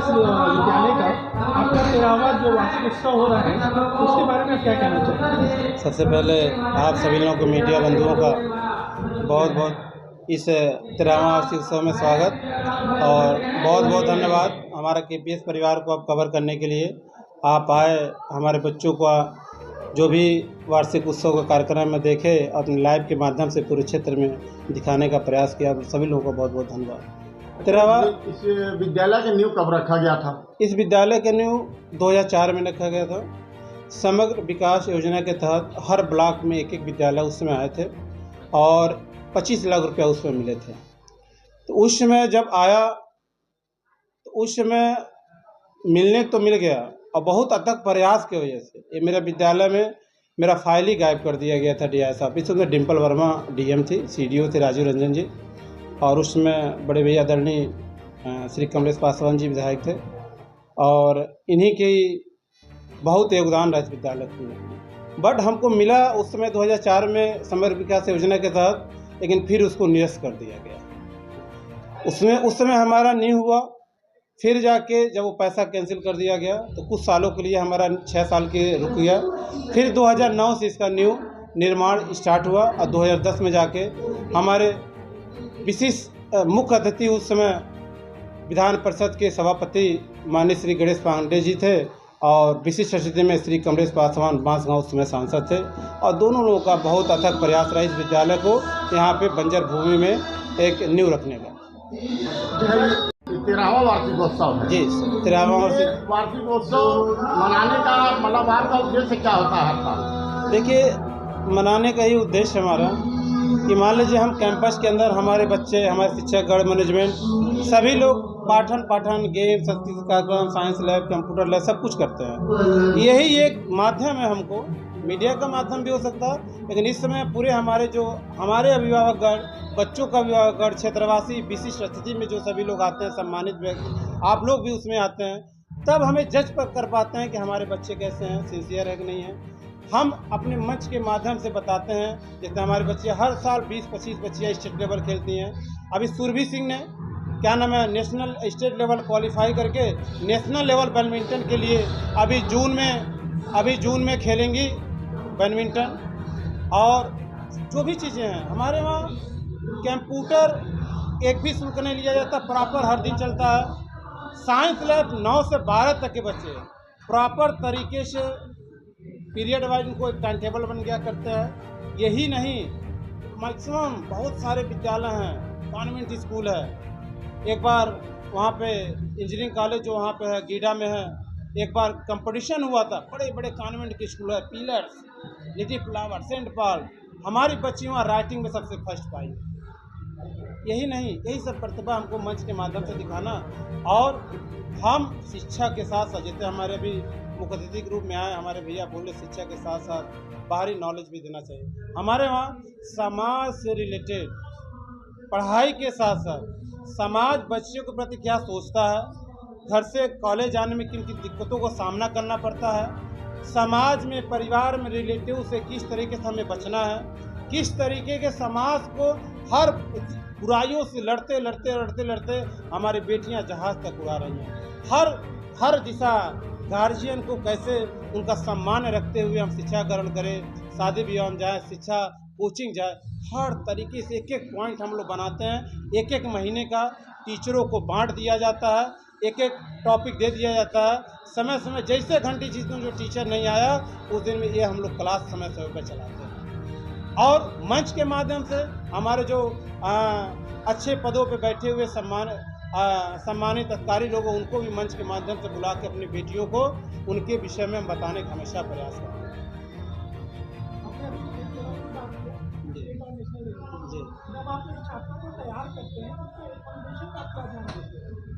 इस विद्यालय का आपका 13वां जो वार्षिक उत्सव हो रहा है, उसके बारे में आप क्या कहना चाहेंगे? सबसे पहले आप सभी लोगों को, मीडिया बंधुओं का बहुत बहुत इस 13वां वार्षिक उत्सव में स्वागत और बहुत बहुत धन्यवाद हमारा केपीएस परिवार को आप कवर करने के लिए। आप आए, हमारे बच्चों का जो भी वार्षिक उत्सव का कार्यक्रम में देखे, अपने लाइव के माध्यम से पूरे क्षेत्र में दिखाने का प्रयास किया। सभी लोगों का बहुत बहुत धन्यवाद। 13वां इस विद्यालय का नींव कब रखा गया था? इस विद्यालय का नींव 2004 में रखा गया था। समग्र विकास योजना के तहत हर ब्लॉक में एक एक विद्यालय उस समय आए थे और 25 लाख रुपया उसमें मिले थे। तो उस समय जब आया तो उस समय मिलने तो मिल गया और बहुत अथक प्रयास की वजह से ये मेरे विद्यालय में मेरा फाइल ही गायब कर दिया गया था डीआईएस ऑफिस में। डिम्पल वर्मा डीएम थी, सीडीओ थे राजीव रंजन जी, और उसमें बड़े भैया आदरणीय श्री कमलेश पासवान जी विधायक थे और इन्हीं के बहुत योगदान रहा इस विद्यालय में। बट हमको मिला उस समय 2004 में समग्र विकास योजना के तहत, लेकिन फिर उसको निरस्त कर दिया गया। उस समय हमारा नहीं हुआ। फिर जाके जब वो पैसा कैंसिल कर दिया गया तो कुछ सालों के लिए हमारा 6 साल के रुक गया। फिर 2009 से इसका न्यू निर्माण स्टार्ट हुआ और 2010 में जाके हमारे विशिष्ट मुख्य अतिथि उस समय विधान परिषद के सभापति माननीय श्री गणेश पांडे जी थे और विशिष्ट अतिथि में श्री कमलेश पासवान बांसगांव उस समय सांसद थे और दोनों लोगों का बहुत अथक प्रयास रहा इस विद्यालय को यहाँ पे बंजर भूमि में एक नींव रखने का। 13वां वार्षिकोत्सव है जी सर, 13वां वार्षिकोत्सव मनाने का मतलब आपका उद्देश्य क्या होता है हर साल? देखिए, मनाने का ही उद्देश्य हमारा कि मान लीजिए हम कैंपस के अंदर हमारे बच्चे, हमारे शिक्षक गण मैनेजमेंट सभी लोग पाठन गेम, संस्कृत कार्यक्रम, साइंस लैब, कंप्यूटर लैब सब कुछ करते हैं। यही एक माध्यम है, हमको मीडिया का माध्यम भी हो सकता है, लेकिन इस समय पूरे हमारे अभिभावकगण, बच्चों का अभिभावकगण, क्षेत्रवासी, विशिष्ट अतिथि में जो सभी लोग आते हैं, सम्मानित व्यक्ति, आप लोग भी उसमें आते हैं, तब हमें जज कर पाते हैं कि हमारे बच्चे कैसे हैं, सिंसियर है कि नहीं है। हम अपने मंच के माध्यम से बताते हैं, जैसे हमारे बच्चे हर साल 20-25 बच्चियाँ स्टेट लेवल खेलती हैं। अभी सुरभि सिंह ने क्या नाम है नेशनल स्टेट लेवल क्वालिफाई करके नेशनल लेवल बैडमिंटन के लिए अभी जून में खेलेंगी बैडमिंटन। और जो भी चीज़ें हैं हमारे वहाँ, कंप्यूटर एक भी शुल्क नहीं लिया जाता, प्रॉपर हर दिन चलता है। साइंस लैब 9 से 12 तक के बच्चे प्रॉपर तरीके से पीरियड वाइज उनको एक टाइम टेबल बन गया करते हैं। यही नहीं, मैक्सिमम बहुत सारे विद्यालय हैं, कॉन्वेंट स्कूल है। एक बार वहाँ पे इंजीनियरिंग कॉलेज जो वहाँ पे है गीडा में है, एक बार कंपटीशन हुआ था, बड़े बड़े कॉन्वेंट के स्कूल है, Pillars, Little Flower, Saint Paul, हमारी बच्ची वहाँ राइटिंग में सबसे फर्स्ट पाई। यही नहीं, यही सब प्रतिभा हमको मंच के माध्यम से दिखाना। और हम शिक्षा के साथ साथ, जैसे हमारे अभी मुख्य अतिथि के रूप में आए हमारे भैया बोले, शिक्षा के साथ साथ बाहरी नॉलेज भी देना चाहिए। हमारे वहाँ समाज से रिलेटेड पढ़ाई के साथ साथ समाज बच्चों के प्रति क्या सोचता है, घर से कॉलेज जाने में किन किन दिक्कतों को सामना करना पड़ता है, समाज में, परिवार में, रिलेटिव से किस तरीके से हमें बचना है, किस तरीके के समाज को हर बुराइयों से लड़ते हमारी बेटियां जहाज तक उड़ा रही हैं। हर दिशा गार्जियन को कैसे उनका सम्मान रखते हुए हम शिक्षा ग्रहण करें, शादी विवाह में जाए, शिक्षा कोचिंग जाए, हर तरीके से एक एक पॉइंट हम लोग बनाते हैं। एक एक महीने का टीचरों को बांट दिया जाता है, एक एक टॉपिक दे दिया जाता है। समय समय जैसे घंटी जिस दिन जो टीचर नहीं आया उस दिन में ये हम लोग क्लास समय पर चलाते हैं। और मंच के माध्यम से हमारे जो अच्छे पदों पे बैठे हुए सम्मानित अधिकारी लोग, उनको भी मंच के माध्यम से बुला के अपनी बेटियों को उनके विषय में हम बताने का हमेशा प्रयास करते हैं।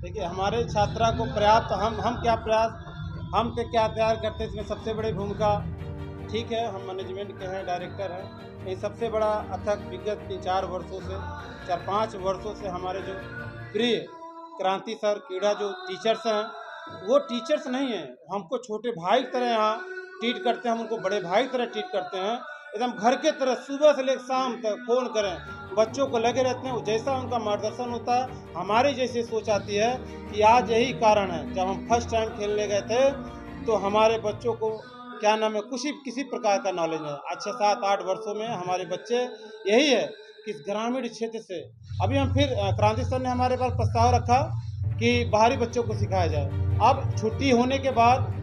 देखिए, हमारे छात्रा को पर्याप्त हम क्या तैयार करते हैं, इसमें सबसे बड़ी भूमिका, ठीक है हम मैनेजमेंट के हैं, डायरेक्टर हैं, ये सबसे बड़ा अथक विगत 4-5 वर्षों से हमारे जो प्रिय क्रांति सर कीड़ा जो टीचर्स हैं, वो टीचर्स नहीं हैं, हमको छोटे भाई की तरह यहाँ ट्रीट करते हैं, हम उनको बड़े भाई की तरह ट्रीट करते हैं। एकदम घर के तरह सुबह से लेकर शाम तक फ़ोन करें, बच्चों को लगे रहते हैं। जैसा उनका मार्गदर्शन होता है, हमारी जैसी सोच आती है कि आज यही कारण है। जब हम फर्स्ट टाइम खेलने गए थे तो हमारे बच्चों को क्या नाम है किसी प्रकार का नॉलेज नहीं। अच्छे 7-8 वर्षों में हमारे बच्चे यही है कि इस ग्रामीण क्षेत्र से अभी हम फिर क्रांति सर ने हमारे पास प्रस्ताव रखा कि बाहरी बच्चों को सिखाया जाए। अब छुट्टी होने के बाद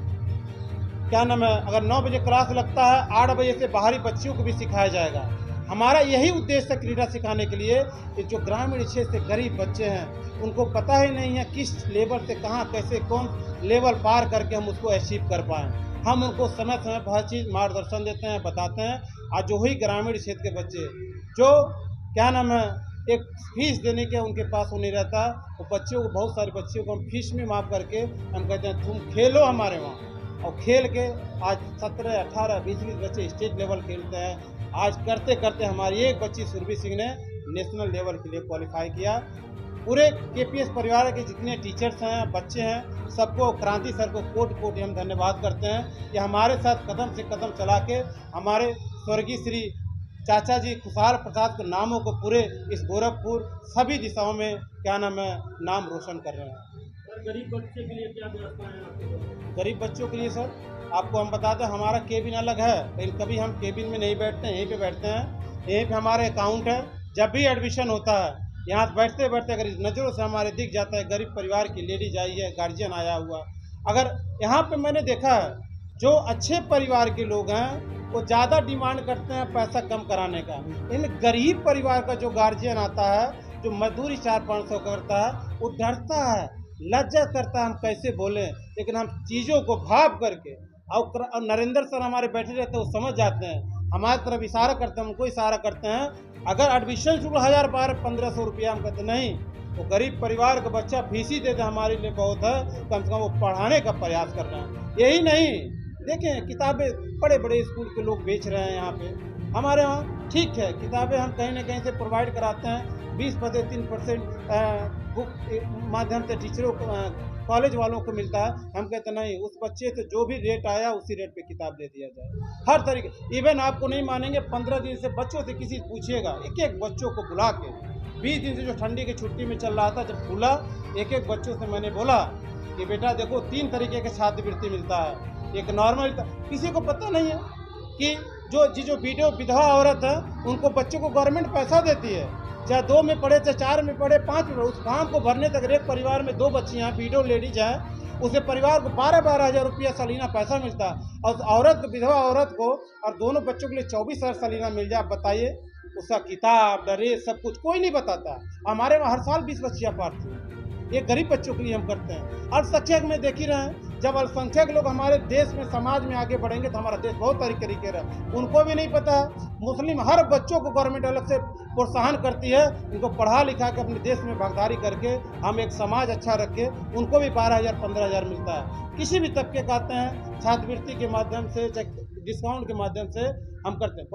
क्या नाम है अगर 9 बजे क्लास लगता है, 8 बजे से बाहरी बच्चियों को भी सिखाया जाएगा। हमारा यही उद्देश्य है क्रीड़ा सिखाने के लिए कि जो ग्रामीण क्षेत्र से गरीब बच्चे हैं उनको पता ही नहीं है किस लेवल से कहाँ कैसे कौन लेवल पार करके हम उसको अचीव कर पाएँ। हम उनको समय समय पर हर चीज़ मार्गदर्शन देते हैं, बताते हैं। और जो ही ग्रामीण क्षेत्र के बच्चे जो क्या नाम है एक फीस देने के उनके पास वो नहीं रहता, वो बच्चों को बहुत सारे बच्चों को हम फीस में माफ़ करके हम कहते हैं तुम खेलो हमारे वहाँ। और खेल के आज 17, 18, 20 बच्चे स्टेट लेवल खेलते हैं। आज करते करते हमारी एक बच्ची सुरभि सिंह ने नेशनल लेवल के लिए क्वालिफाई किया। पूरे केपीएस परिवार के जितने टीचर्स हैं, बच्चे हैं, सबको क्रांति सर को कोटि हम धन्यवाद करते हैं कि हमारे साथ कदम से कदम चला के हमारे स्वर्गीय श्री चाचा जी खुशहाल प्रसाद के नामों को पूरे इस गोरखपुर सभी दिशाओं में क्या नाम है नाम रोशन कर रहे हैं। गरीब बच्चे के लिए क्या व्यवस्था है आपके? गरीब बच्चों के लिए सर आपको हम बताते हैं हमारा केबिन अलग है, लेकिन कभी हम केबिन में नहीं बैठते हैं, यहीं पे बैठते हैं। यहीं पे हमारा अकाउंट है। जब भी एडमिशन होता है यहाँ बैठते बैठते अगर नज़रों से हमारे दिख जाता है गरीब परिवार की लेडीज आई है, गार्जियन आया हुआ, अगर यहाँ पे मैंने देखा है जो अच्छे परिवार के लोग हैं वो ज़्यादा डिमांड करते हैं पैसा कम कराने का। इन गरीब परिवार का जो गार्जियन आता है जो मजदूरी 400-500 करता है वो डरता है, लज्जा करता है हम कैसे बोलें, लेकिन हम चीज़ों को भाव करके और नरेंद्र सर हमारे बैठे रहते हैं वो समझ जाते हैं, हमारी तरफ इशारा करते हैं, उनको इशारा करते हैं। अगर एडमिशन शुल्क 1000-1200 रुपया हम कहते नहीं, वो गरीब परिवार का बच्चा फीस ही देते हमारे लिए बहुत है, कम से कम वो पढ़ाने का प्रयास कर रहे हैं। यही नहीं देखें किताबें बड़े बड़े स्कूल के लोग बेच रहे हैं यहाँ पे, हमारे यहाँ ठीक है किताबें हम कहीं ना कहीं से प्रोवाइड कराते हैं। 20-3% बुक माध्यम से टीचरों को कॉलेज वालों को मिलता है। हम कहते नहीं, उस बच्चे से जो भी रेट आया उसी रेट पे किताब दे दिया जाए हर तरीके। इवन आपको नहीं मानेंगे 15 दिन से बच्चों से किसी पूछिएगा, एक एक बच्चों को बुला के 20 दिन से जो ठंडी की छुट्टी में चल रहा था जब खुला, एक एक बच्चों से मैंने बोला कि बेटा देखो 3 तरीके के छात्रवृत्ति मिलता है। एक नॉर्मल, किसी को पता नहीं है कि जो विधवा औरत है उनको बच्चों को गवर्नमेंट पैसा देती है, चाहे 2 में पढ़े चाहे 4 में पढ़े 5 में, उस फॉर्म को भरने तक एक परिवार में 2 बच्चियाँ विडो लेडीज हैं, उसे परिवार को 12-12 हज़ार रुपया सालाना पैसा मिलता है। और औरत को, विधवा औरत को और दोनों बच्चों के लिए 24,000 सालाना मिल जाए। आप बताइए, उसका किताब ड्रेस सब कुछ कोई नहीं बताता। हमारे वहाँ हर साल 20 बच्चियाँ पढ़ती हैं। ये गरीब बच्चों के लिए हम करते हैं। अल्पसंख्यक में देख ही रहे हैं, जब अल्पसंख्यक लोग हमारे देश में समाज में आगे बढ़ेंगे तो हमारा देश बहुत तरीके रहा, उनको भी नहीं पता। मुस्लिम हर बच्चों को गवर्नमेंट अलग से प्रोत्साहन करती है, उनको पढ़ा लिखा के अपने देश में भागीदारी करके हम एक समाज अच्छा रखें। उनको भी 12,000-15,000 मिलता है। किसी भी तबके का आते हैं छात्रवृत्ति के माध्यम से, डिस्काउंट के माध्यम से हम करते हैं।